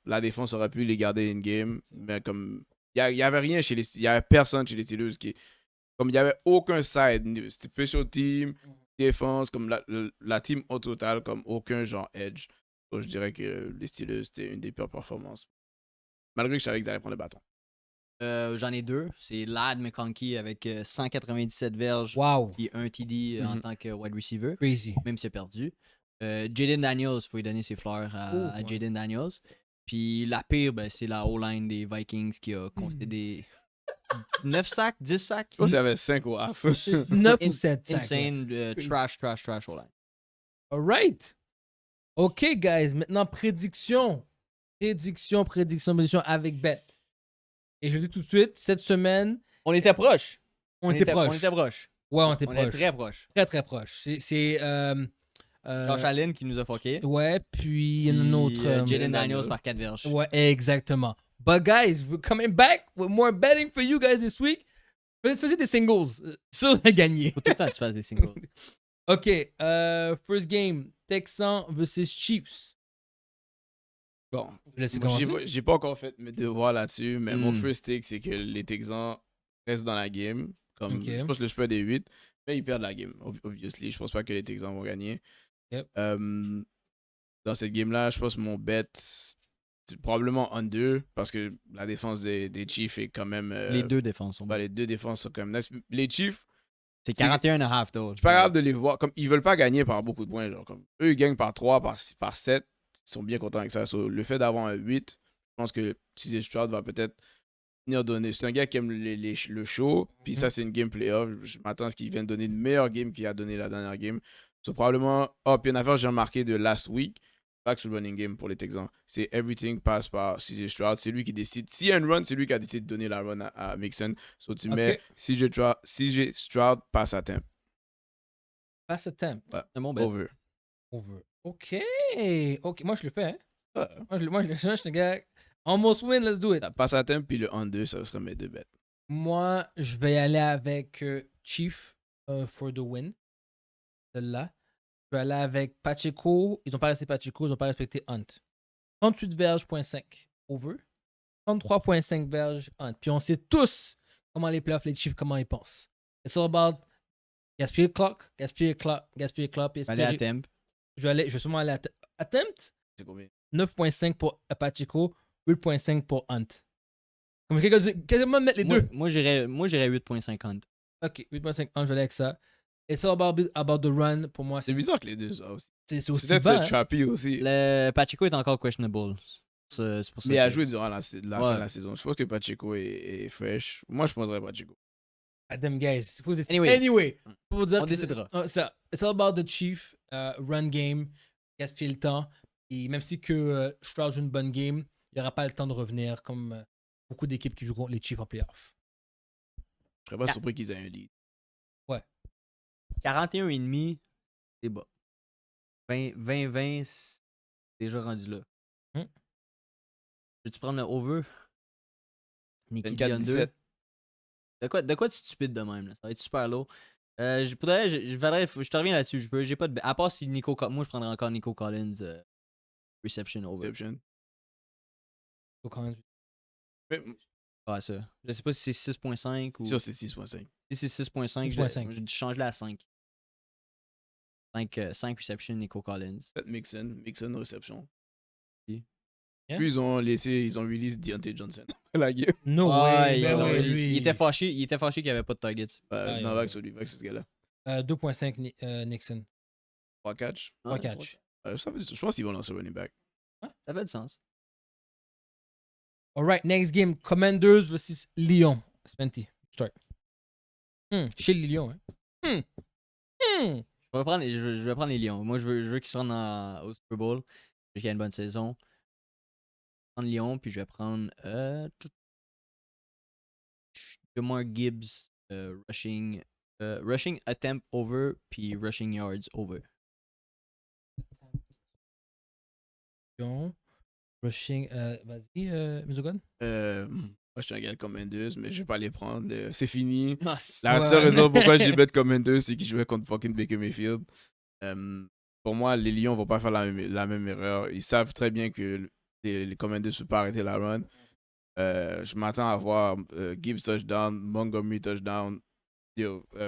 la défense aurait pu les garder in-game. Mais comme. Il y avait rien chez les Steelers. Il y avait personne chez les Steelers qui. Comme il n'y avait aucun side. C'était special team, défense, comme la team au total, comme aucun genre edge. Donc je dirais que les Steelers, c'était une des pires performances. Malgré que je savais qu'ils allaient prendre le bâton. J'en ai deux. C'est Ladd McConkey avec 197 verges et un TD en tant que wide receiver. Crazy. Même s'il a perdu. Jaden Daniels, il faut lui donner ses fleurs à Jaden Daniels. Puis la pire, c'est la O-line des Vikings qui a concédé 9 sacs, 10 sacs. Je pense qu'il y avait 5 au half. 9 ou 7 sacs. Insane, trash O-line. All right. OK, guys. Maintenant, prédiction avec Bet. Et je le dis tout de suite, cette semaine... On était proche. On était proche. Ouais, on était proche. On était très proche. Très proche. C'est Josh Allen qui nous a fucké. Ouais, puis il y en a un autre... Jaden Daniels par 4 verges. Ouais, exactement. But guys, we're coming back with more betting for you guys this week. Faisez des singles. Sûr de gagner. Faut tout le temps que tu fasses des singles. OK. First game. Texans versus Chiefs. Bon, moi, j'ai pas encore fait mes devoirs là-dessus, mais mon first take, c'est que les Texans restent dans la game. Comme, Je pense que le spread est 8, mais ils perdent la game, obviously. Je pense pas que les Texans vont gagner. Yep. Dans cette game-là, je pense que mon bet, c'est probablement under, parce que la défense des Chiefs est quand même... les deux défenses sont les deux défenses sont quand même nice. Les Chiefs... C'est 41,5 though. Je suis pas grave de les voir. Comme, ils veulent pas gagner par beaucoup de points. Genre, comme, eux, ils gagnent par 3, par 7. Ils sont bien contents avec ça. So, le fait d'avoir un 8, je pense que CJ Stroud va peut-être venir donner. C'est un gars qui aime le show. Puis ça, c'est une game playoff. Je m'attends à ce qu'il vienne donner une meilleure game qu'il a donné la dernière game. So, probablement. Puis une affaire que j'ai remarqué de last week. Back to running game pour les Texans. C'est everything passe par CJ Stroud. C'est lui qui décide. S'il y a une run, c'est lui qui a décidé de donner la run à Mixon. So, tu mets CJ Stroud passe à temp. Passe à temp. Ouais. C'est mon bet. Over. OK. Moi, je le fais. Hein? Moi, je le change, le gars. Almost win, let's do it. Passe à temp, puis le 1-2, ça serait mes deux bêtes. Moi, je vais aller avec Chief for the win. Celle-là. Je vais aller avec Pacheco. Ils n'ont pas resté Pacheco, ils n'ont pas respecté Hunt. 38 verges, 0.5 over. 33.5 verges, Hunt. Puis on sait tous comment les playoffs, les Chiefs, comment ils pensent. It's all about gaspiller le clock. Aller à temp. Je vais sûrement aller à attempt. C'est combien? 9.5 pour Pacheco, 8.5 pour Hunt. Comme quasiment mettre les deux. Moi, j'irais 8.50. Ok, 8.5 Hunt, je vais aller avec ça. It's all about the run. Pour moi, c'est bizarre que les deux, ça aussi. C'est aussi peut-être bas, ce Trappy aussi. Le Pacheco est encore questionable. C'est pour ça. Mais il a joué durant la fin de la saison. Je pense que Pacheco est fresh. Moi, je prendrais Pacheco. Damn, guys. Anyway, pour vous dire on décidera. Ça, it's all about the Chief run game. Gaspiller le temps. Et même si que Stroud joue une bonne game, il n'y aura pas le temps de revenir comme beaucoup d'équipes qui joueront les Chiefs en playoff. serais pas surpris qu'ils aient un lead. 41,5, c'est bas. 20-20, c'est déjà rendu là. Veux-tu prendre le over? Nicky G under. 24-17. De quoi de stupide de même, là? Ça va être super lourd. Je te reviens là-dessus. J'ai pas de. À part si Nico. Moi, je prendrais encore Nico Collins reception over. Reception. Mais, Ah, ça. Je sais pas si c'est 6.5 ou. sûr, c'est 6.5. Si c'est 6.5, 6.5. je change-le à 5. 5 receptions Nico Collins. Peut-être Mixon réception. Qui? Puis ils ont release Deontay Johnson. La game. No way. Ben ouais, lui. Il était fâché qu'il n'y avait pas de targets. Non, vague sur lui, vague sur ce gars-là. 2.5 Nixon. 3 catch. 3 catch. Je pense qu'ils vont lancer running back. Ça fait du sens. Alright, next game. Commanders versus Lyon. Spenty, start. Chez les Lions, hein. Je vais prendre les Lions. Moi, je veux qu'ils se rendent au Super Bowl. Je veux qu'il y ait une bonne saison. Je vais prendre Lyon, puis je vais prendre Jamar Gibbs rushing attempt over, puis rushing yards over. Lyon. Rushing. Vas-y, Mizogon. Moi, je suis un gars de Commanders, mais je vais pas les prendre. C'est fini. Ah, La seule raison pourquoi j'ai bet Commanders, c'est qu'ils jouaient contre fucking Baker Mayfield. Pour moi, les Lions vont pas faire la même erreur. Ils savent très bien que les Commanders ne peuvent pas arrêter la run. Je m'attends à voir Gibbs touchdown, Montgomery touchdown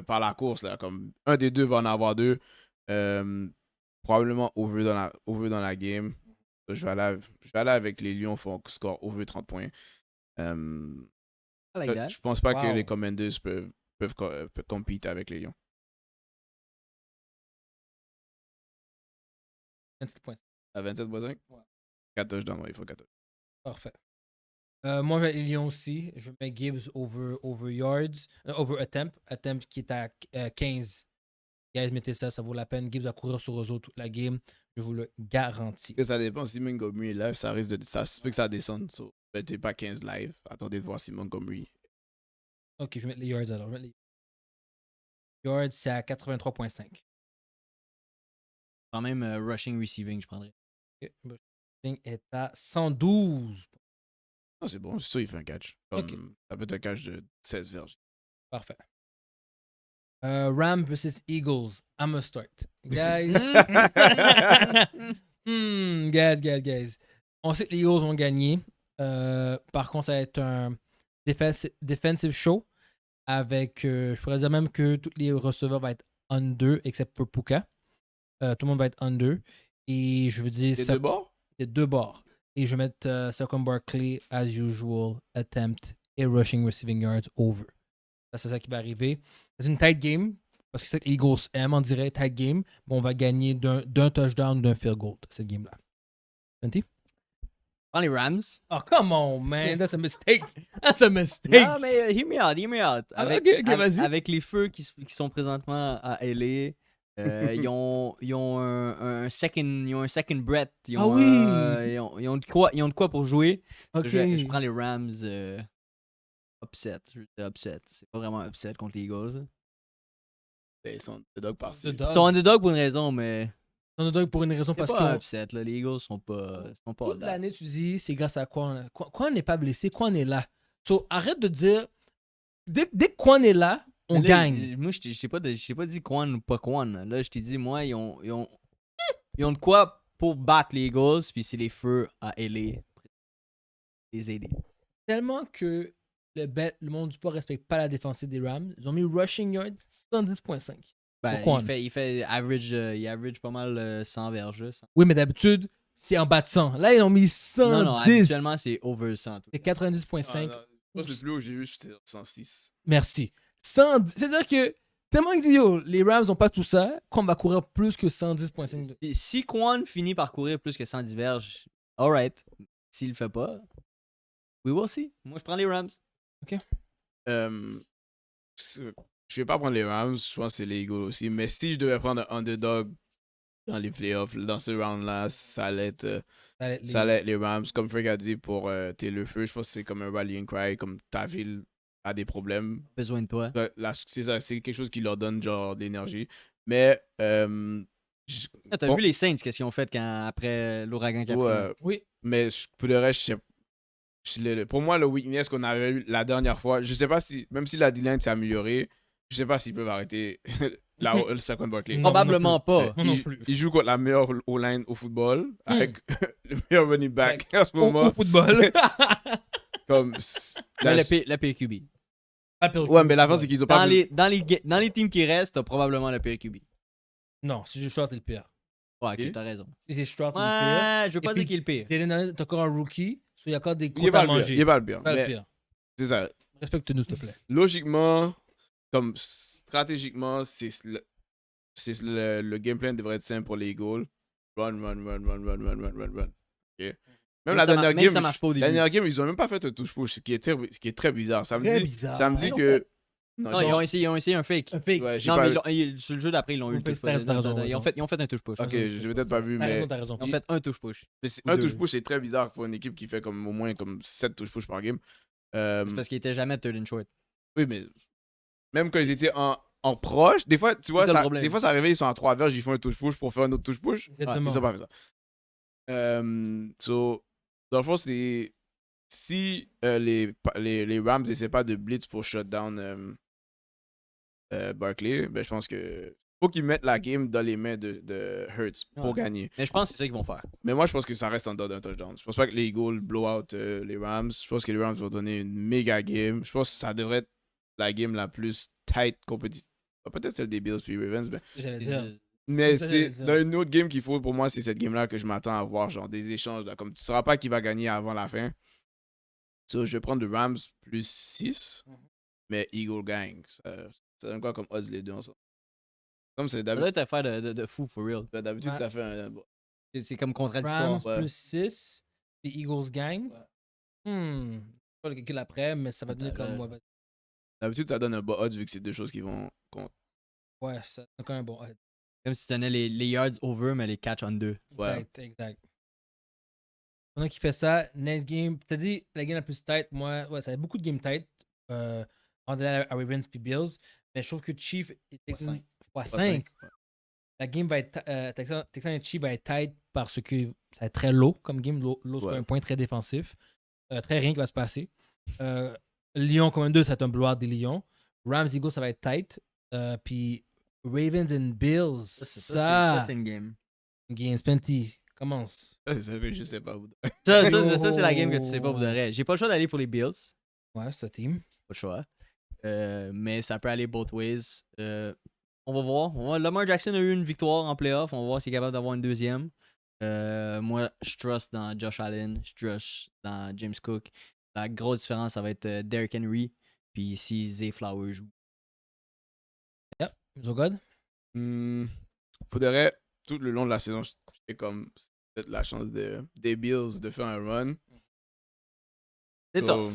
par la course. Là, comme un des deux va en avoir deux. Probablement over dans la game. Je vais aller avec les Lions font score over 30 points. Je pense pas que les Commanders peuvent compter avec les Lions. 27.5. À 27.5? Ouais. 4 touchdowns, il faut 4 touchdowns. Parfait. Moi, j'ai les Lions aussi. Je mets Gibbs over yards. Over attempt. Attempt qui est à 15. Guys, mettez ça, ça vaut la peine. Gibbs va courir sur eux autres toute la game. Je vous le garantis. Ça dépend. Si Montgomery est live, ça risque de. Ça se peut que ça descende. So, mettez pas 15 live. Attendez de voir si Montgomery. Ok, je vais mettre les yards alors. Yards, c'est à 83.5. Quand même, rushing, receiving, je prendrais. Okay. Rushing est à 112. Non, c'est bon. C'est sûr, il fait un catch. Ça peut être un catch de 16 verges. Parfait. Rams versus Eagles. I'm a start. Guys. Guys. On sait que les Eagles ont gagné. Par contre, ça va être un defensive show. Avec, je pourrais dire même que tous les receveurs vont être under, except pour Puka. Tout le monde va être under. Et je veux dire. C'est 2 bords? C'est 2 bords. Et je vais mettre Saquon Barkley, as usual, attempt et rushing receiving yards over. Ça, c'est ça qui va arriver. C'est une tight game. Parce que c'est ça que les Eagles aiment, on dirait, tight game. Mais on va gagner d'un touchdown ou d'un field goal, cette game-là. Fenty? Prends les Rams. Oh, come on, man. That's a mistake. That's a mistake. Non, mais hear me out. Vas-y. Avec les feux qui sont présentement à LA, ils ont un second breath. Ils ont de quoi pour jouer. Ok. Je prends les Rams upset. Je veux dire upset. C'est pas vraiment upset contre les Eagles. Ils sont underdog par Ils Ils sont underdog pour une raison, mais. Underdog pour une raison C'est parce pas que. upset, là. Les Eagles sont pas Toute l'année, tu dis, c'est grâce à quoi on n'est pas blessé, quoi on est là. So, arrête de dire. Dès que quoi on est là, on gagne. Moi, je t'ai pas dit Quan ou pas Quan. Là, je t'ai dit, moi, ils ont de quoi pour battre les Eagles, puis c'est les feux à LA. Les aider. Tellement que le monde du sport respecte pas la défensive des Rams. Ils ont mis rushing yards 110.5. Il fait average, il average pas mal 100 verges. Oui, mais d'habitude, c'est en bas de 100. Là, ils ont mis 110. Non, habituellement, c'est over 100. C'est 90.5. Je pense que le plus haut que j'ai vu, c'était 106. Merci. 110. C'est-à-dire que tellement que dit, yo, les Rams n'ont pas tout ça, qu'on va courir plus que 110.5. Si Quan finit par courir plus que 110 verges, alright. S'il le fait pas, we will see. Moi, je prends les Rams. OK. Je vais pas prendre les Rams, je pense que c'est les Eagles aussi. Mais si je devais prendre un underdog dans les playoffs, dans ce round-là, ça allait être les Rams. Comme Frank a dit pour Taylor Feu, je pense que c'est comme un rallying cry, comme ta ville a des problèmes. Besoin de toi. C'est ça, c'est quelque chose qui leur donne genre de l'énergie. Mais T'as bon, vu les Saints, qu'est-ce qu'ils ont fait après l'ouragan Katrina? Oui. mais pour le reste, pour moi, le weakness qu'on avait eu la dernière fois, je sais pas si, même si la D-line s'est améliorée, je sais pas s'ils peuvent arrêter le Saquon Barkley. Non, Probablement pas. Moi non plus. Il joue contre la meilleure O-line au football, avec le meilleur running back en ce Au moment. football. Comme, Mais la PQB. ouais, mais l'affaire, c'est qu'ils ont pas. Dans les teams qui restent, t'as probablement la PQB. Non, si je Stroud, t'es le pire. Ouais, ok, Ok. t'as raison. Si c'est Stroud, t'es le pire. Ouais, je veux pas Et dire puis, qu'il est le pire. Jalen Hurts, t'as encore un rookie, il y a encore des Il est côtes pas à le pire. manger. Il est pas le pire. Pas le Mais pire. c'est ça. Respecte-nous, s'il te plaît. Logiquement, comme stratégiquement, le game plan devrait être simple pour les Eagles. Run. Ok. Même la dernière game, ça marche pas au début. la dernière game, ils ont même pas fait un touche-push, ce qui est très bizarre. Ça me Très dit, bizarre. ça me dit Ils l'ont que. fait. Non, Non, ils ont essayé un fake. Un fake. ouais, j'ai Non, pas- mais sur le jeu d'après, ils l'ont eu le T'as touche push. raison, t'as raison, Ils ont fait un touche push. Ok, j'ai peut-être pas vu, mais. T'as raison. Ils ont fait un touche push. Mais Ou un deux. touche push, c'est très bizarre pour une équipe qui fait comme au moins comme 7 touche push par game. C'est parce qu'il était jamais third and short. Oui, mais même quand ils étaient en proche, des fois, tu vois, C'est le problème. des fois, ça arrivait, ils sont à 3 verges, ils font un touche push pour faire un autre touche push. Exactement. Ils ont pas fait ça. So, dans le fond, c'est. Si les Rams essaient pas de blitz pour shut down Barkley, ben je pense que. Faut qu'ils mettent la game dans les mains de Hurts pour Ouais. gagner. Mais je pense que c'est ça qu'ils vont faire. Mais moi, je pense que ça reste en dedans d'un touchdown. Je pense pas que les Eagles blow out les Rams. Je pense que les Rams vont donner une méga game. Je pense que ça devrait être la game la plus tight compétitive. Peut-être celle des Bills puis Ravens. J'allais dire. Mais Ça, c'est j'allais dire. dans une autre game qu'il faut pour moi, c'est cette game-là que je m'attends à voir, genre des échanges. Là. Comme tu sauras pas qui va gagner avant la fin. So, je vais prendre le Rams plus 6, mais Eagle Gang. Ça donne quoi comme odds les deux ensemble? Comme c'est Ça d'habitude. doit être affaire de fou, for real. D'habitude, Ouais. ça fait un. Bon. C'est comme contradictoire. Rams ouais. plus 6, puis Eagles gang. Pas le calcul après, mais ça va donner comme. D'habitude, ça donne un bas odds vu que c'est deux choses qui vont compter. Ouais, ça donne quand même un bon. Comme si tu donnais les yards over, mais les catch on 2. Ouais. Exact. Pendant qu'il fait ça, next game, t'as dit la game la plus tight, moi, ouais, ça avait beaucoup de game tight. On est à Ravens puis Bills, mais je trouve que Chief et Texans x 5. La game va être Texans et Chiefs va être tight parce que ça va être très low comme game, low sur un point très défensif. Très rien qui va se passer. Lyon comme un 2, ça va être un blowout des Lions. Rams Eagles, ça va être tight. Puis Ravens and Bills, ça c'est une game. game Spenty commence. Ça, c'est ça que je sais pas. Ça, c'est la game que tu sais pas pour de vrai. J'ai pas le choix d'aller pour les Bills. Ouais, c'est ça, team. Pas le choix. Mais ça peut aller both ways. On va voir. Lamar Jackson a eu une victoire en playoff. On va voir s'il est capable d'avoir une deuxième. Moi, je trust dans Josh Allen. Je trust dans James Cook. La grosse différence, ça va être Derrick Henry. Puis si Zay Flowers joue. Yep. Zogod? Faudrait, tout le long de la saison, j'ai comme peut-être la chance des Bills de faire un run. C'est So, tough.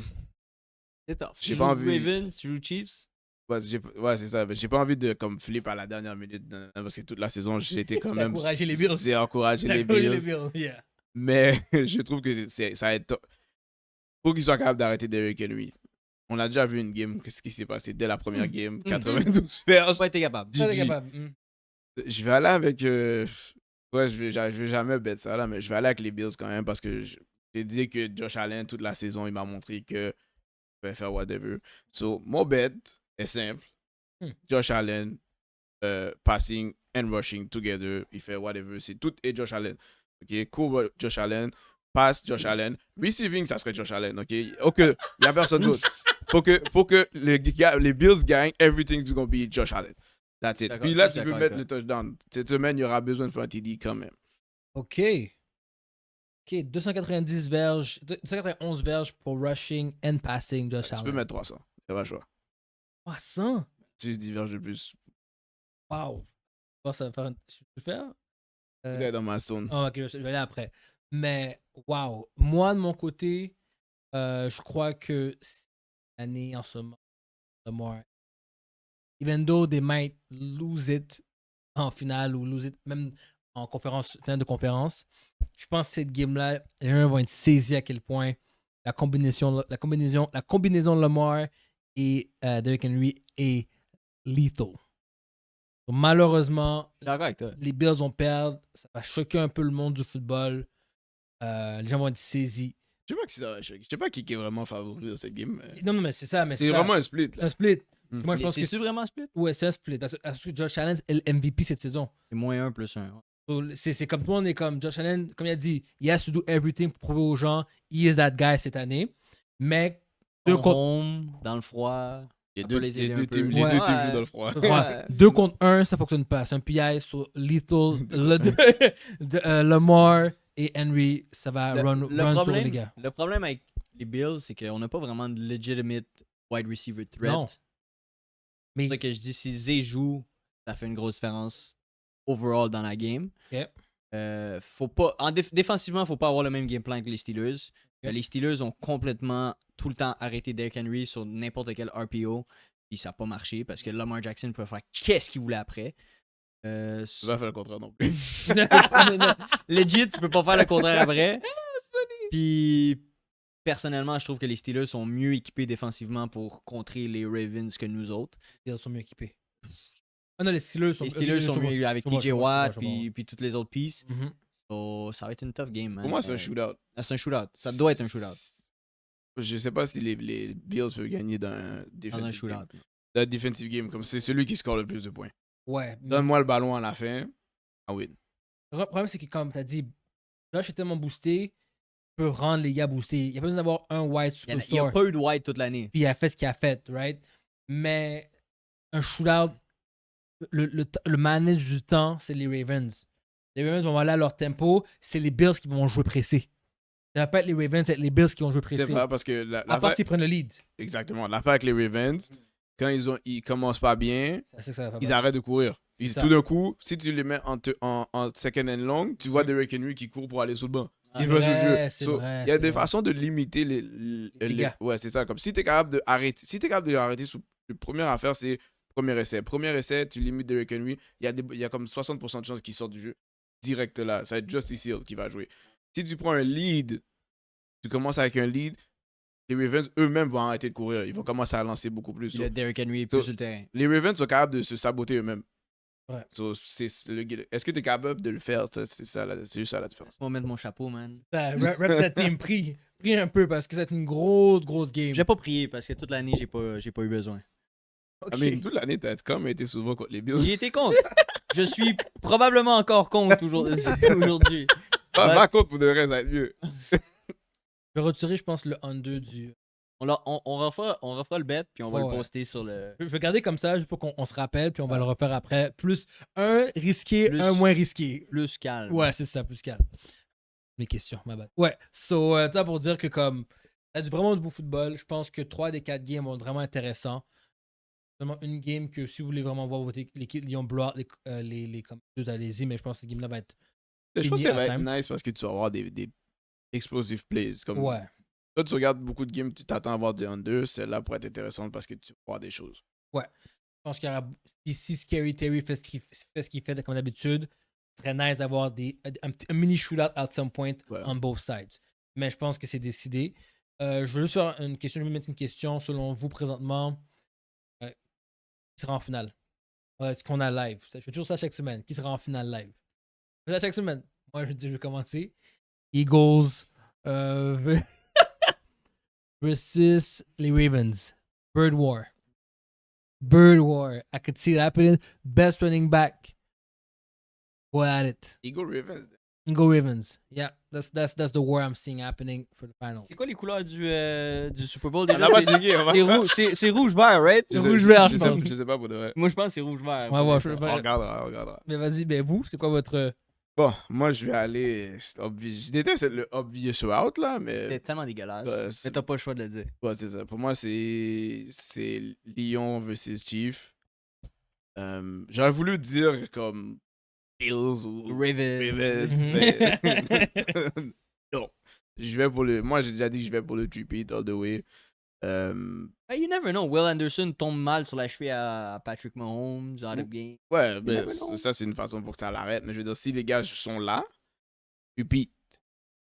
C'est tough. j'ai Tu pas joues envie- Ravens, tu joues Chiefs. Ouais, c'est ça. Mais j'ai pas envie de comme flip à la dernière minute parce que toute la saison, j'ai été quand même. Encourager les Bills. C'est encourager les Les Bills. Bills, yeah. Mais je trouve que ça va être. Faut qu'ils soient capables d'arrêter Derrick Henry. On a déjà vu une game, qu'est-ce qui s'est passé dès la première game, 92 verges. J'ai pas été capable. Ça, t'es GG. capable. Je vais aller avec. Ouais, je vais jamais bet ça là, mais je vais aller avec les Bills quand même parce que j'ai dit que Josh Allen, toute la saison, il m'a montré que il pouvait faire whatever. So, mon bet est simple. Josh Allen, passing and rushing together, il fait whatever. C'est tout et Josh Allen. Ok, cool Josh Allen, pass Josh Allen, receiving, ça serait Josh Allen. Ok, il n'y a personne d'autre. Faut que les Bills gagnent, everything's gonna be Josh Allen. That's it. D'accord, Puis là, je suis tu peux d'accord mettre avec le touchdown. Cette semaine, il y aura besoin de faire un TD quand même. OK. 290 verges, 291 verges pour rushing and passing Josh Tu Allen. peux mettre 300. C'est pas le choix. 300? Tu dis verges de plus. Wow. Bon, ça va faire je peux le faire? Peut-être dans ma zone. Oh, ok, je vais aller après. Mais, wow. Moi, de mon côté, je crois que cette année, en ce moment, Lamar, even though they might lose it en finale ou lose it même en conférence, finale de conférence, je pense que cette game-là, les gens vont être saisis à quel point la combinaison Lamar et Derrick Henry est lethal. Donc, malheureusement, Je suis d'accord avec toi. les Bills vont perdre. Ça va choquer un peu le monde du football. Les gens vont être saisis. Je sais pas qui ça va choquer. Je sais pas qui est vraiment favori dans cette game. Non, mais c'est ça. C'est vraiment un split. C'est Là. un split. Mm. Moi, je pense que C'est vraiment split? ouais, c'est un split. Parce que Josh Allen est le MVP cette saison. C'est -1 +1. Ouais. So, c'est comme tout le monde est comme Josh Allen, comme il a dit, he has to do everything pour prouver aux gens, he is that guy cette année. Mais deux contre, Home, dans le froid. Les Ça deux, peut les aider les un deux peu. teams, les Ouais. deux teams jouent dans le froid. ouais, 2 contre 1, ça fonctionne pas. C'est un PI sur Lethal, Lamar et Henry, ça va run sur les gars. Le problème avec les Bills, c'est qu'on n'a pas vraiment de legitimate wide receiver threat. Non. Mais C'est ça que je dis, si Zay joue, ça fait une grosse différence overall dans la game. Ok. Faut pas, défensivement, il ne faut pas avoir le même game plan que les Steelers. Ok. Les Steelers ont complètement tout le temps arrêté Derrick Henry sur n'importe quel RPO. Puis ça n'a pas marché parce que Lamar Jackson peut faire qu'est-ce qu'il voulait après. Tu vas faire le contraire non plus. Legit, tu peux pas faire le contraire après. Puis personnellement, je trouve que les Steelers sont mieux équipés défensivement pour contrer les Ravens que nous autres. ils sont mieux équipés. Ah non, les Steelers sont mieux avec je vois, TJ je vois, Watt je vois. puis toutes les autres pieces. Mhm. So, ça va être une tough game, man. Pour moi, c'est un shootout. C'est un shootout. Ça doit être un shootout. Je sais pas si les Bills peuvent gagner dans un Dans un defensive game. shootout. Dans un defensive game, comme c'est celui qui score le plus de points. Ouais. Donne-moi le ballon à la fin. Ah oui. Le problème, c'est que, comme tu as dit, Josh est tellement boosté, il peut rendre les gars boostés. Il n'y a pas besoin d'avoir un white Il n'y superstar. a pas eu de White toute l'année. Puis il a fait ce qu'il a fait, right? Mais un shootout, le manage du temps, c'est les Ravens. Les Ravens vont aller à leur tempo, c'est les Bills qui vont jouer pressé. Ça va pas être les Ravens, c'est les Bills qui vont jouer pressé. C'est pas parce que À part s'ils prennent le lead. exactement. L'affaire avec les Ravens, quand ils commencent pas bien, C'est ça que ça va ils faire. arrêtent de courir. ça. Tout d'un coup, si tu les mets en second and long, tu vois Derrick Henry qui court pour aller sous le banc. C'est Il va jouer le jeu. vrai, c'est So, vrai, il y a c'est des vrai. façons de limiter Les gars. ouais, c'est ça. Comme si tu es capable de arrêter. Si tu es capable de arrêter sous. La première affaire, c'est premier essai. Premier essai, tu limites Derrick Henry. Il y a comme 60% de chances qu'il sorte du jeu direct là. Ça va être Justice Hill qui va jouer. Si tu prends un lead, tu commences avec un lead, les Ravens eux-mêmes vont arrêter de courir. Ils vont commencer à lancer beaucoup plus. Puis le Derrick Henry est So- plus sur le terrain. Les Ravens sont capables de se saboter eux-mêmes. Ouais. So, est-ce que tu es capable de le faire? C'est juste ça la différence. Je vais mettre mon chapeau, man. Rep ta team, prie un peu parce que c'est une grosse game. J'ai pas prié parce que toute l'année, j'ai pas eu besoin. Ok. I mean, toute l'année, t'as quand même été souvent contre les Bills. J'y étais contre. Je suis probablement encore contre aujourd'hui. Va contre pour de vrai, ça va être mieux. Je vais retirer, je pense, le under du. On refera le bet, puis on va Ouais. le poster sur le... Je vais garder comme ça, juste pour qu'on se rappelle, puis on va le refaire après. Plus un risqué, Plus- un moins risqué. Plus calme. Ouais, c'est ça, plus calme. Mes questions, ma bad. Ouais, so, ça pour dire que comme, ça a du vraiment du beau football. Je pense que 3 des 4 games vont être vraiment intéressants. Seulement une game que si vous voulez vraiment voir votre l'équipe Lyon Blois, les comme deux, allez-y, mais je pense que cette game-là va être. Je pense que Fini ça va être halftime. nice parce que tu vas avoir des explosive plays. Comme, Ouais. Là, tu regardes beaucoup de games, tu t'attends à voir des under. Celle-là pourrait être intéressante parce que tu vas voir des choses. Je pense qu'il y aura. Puis si Scary Terry fait ce qu'il fait comme d'habitude, ce serait nice d'avoir un mini shootout at some point Ouais. on both sides. Mais je pense que c'est décidé. Je veux juste faire une question. Je vais mettre une question. Selon vous, présentement, qui sera en finale? Est-ce qu'on a live? Je fais toujours ça chaque semaine. Qui sera en finale live? Je fais ça chaque semaine. Moi, je vais commencer. Eagles versus les Ravens. Bird War. Bird War. I could see it happening. Best running back. Go at it. Eagle Ravens. Go Ravens. Yeah, that's the war I'm seeing happening for the final. C'est quoi les couleurs du Super Bowl? On déjà? n'a pas checké, on va- C'est rouge, c'est rouge-vert, right? C'est rouge-vert, je pense. Je sais pas pour de vrai. Moi, je pense que c'est rouge-vert. Ouais, pour je l'instant. vais- On regardera. Mais vas-y, ben vous, c'est quoi votre. Bon, moi, je vais aller. Je déteste le obvious route, là, mais. C'est tellement dégueulasse. Ouais, Mais t'as pas le choix de le dire. Ouais, c'est ça. Pour moi, c'est Lyon versus Chief. J'aurais voulu dire comme Bills ou Ravens. Ravens, mais non. Moi, j'ai déjà dit que je vais pour le repeat all the way. Hey, you never know. Will Anderson tombe mal sur la cheville à Patrick Mahomes, out of game. Ouais, ben, never know. ça, c'est une façon pour que ça l'arrête. Mais je veux dire, si les gars sont là, repeat.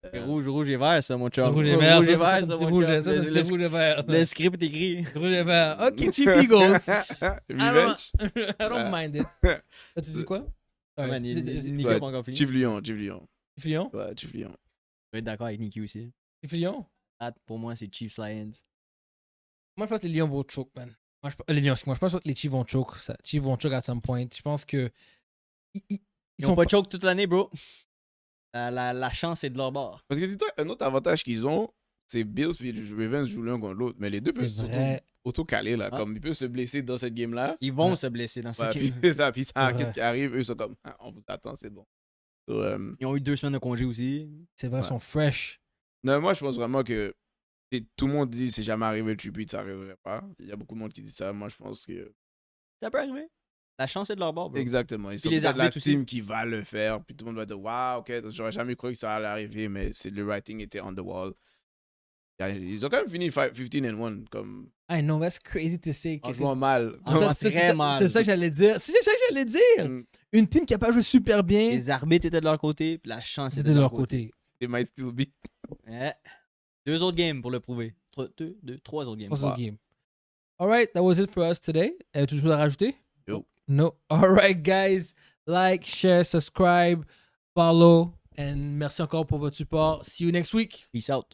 C'est rouge et vert, ça, mon chum. Rouge et vert, Rouge et ça, vert, c'est ça, mon rouge, chum. ça, c'est rouge et vert. Le script écrit. Rouge et vert. Ok, Chief Eagles. Revenge. I don't mind it. Tu dis quoi? Ah, man, Nico Ouais, a pas encore fini. Chief Lyon. Chief Lyon? Ouais, Chief Lyon. Je vais être d'accord avec Nicky aussi. Chief Lyon? Pour moi, c'est Chiefs Lions. Moi, je pense que les Lions vont choke, man. Les Lions, excuse-moi. Je pense que les Chiefs vont choke. Chiefs vont choke at some point. Je pense que. Ils sont pas choke toute l'année, bro. La chance est de leur bord. Parce que dis-toi, un autre avantage qu'ils ont, c'est Bills puis Ravens jouent l'un contre l'autre. Mais les deux peuvent auto-caler, là. Ah. Comme ils peuvent se blesser dans cette game-là. Ils vont se blesser dans cette game. Puis ça, vrai. qu'est-ce qui arrive? Eux sont comme, on vous attend, c'est bon. So, Ils ont eu 2 semaines de congé aussi. C'est vrai, ils Ouais. sont fresh. non, moi, je pense vraiment que tout le monde dit c'est jamais arrivé le tribute, ça arriverait pas. Il y a beaucoup de monde qui dit ça. Moi, je pense que. Ça peut arriver. La chance est de leur bord, bro. Exactement. Ils sont les peut-être la arbitres aussi. team qui va le faire. Puis tout le monde va dire, waouh, ok, j'aurais jamais cru que ça allait arriver, mais le writing était on the wall. Ils ont quand même fini 15-1, comme I know, that's crazy to say. en jouant mal. En jouant très mal. C'est ça que j'allais dire. C'est ça que j'allais dire. Mm. Une team qui a pas joué super bien, Les arbitres étaient de leur côté, puis la chance c'était de leur côté. It might still be. Ouais. 2 autres games pour le prouver. 3 autres games. What's the game? All right, that was it for us today. Tout chose à rajouter? Yo. No. All right, guys. Like, share, subscribe, follow. And merci encore pour votre support. See you next week. Peace out.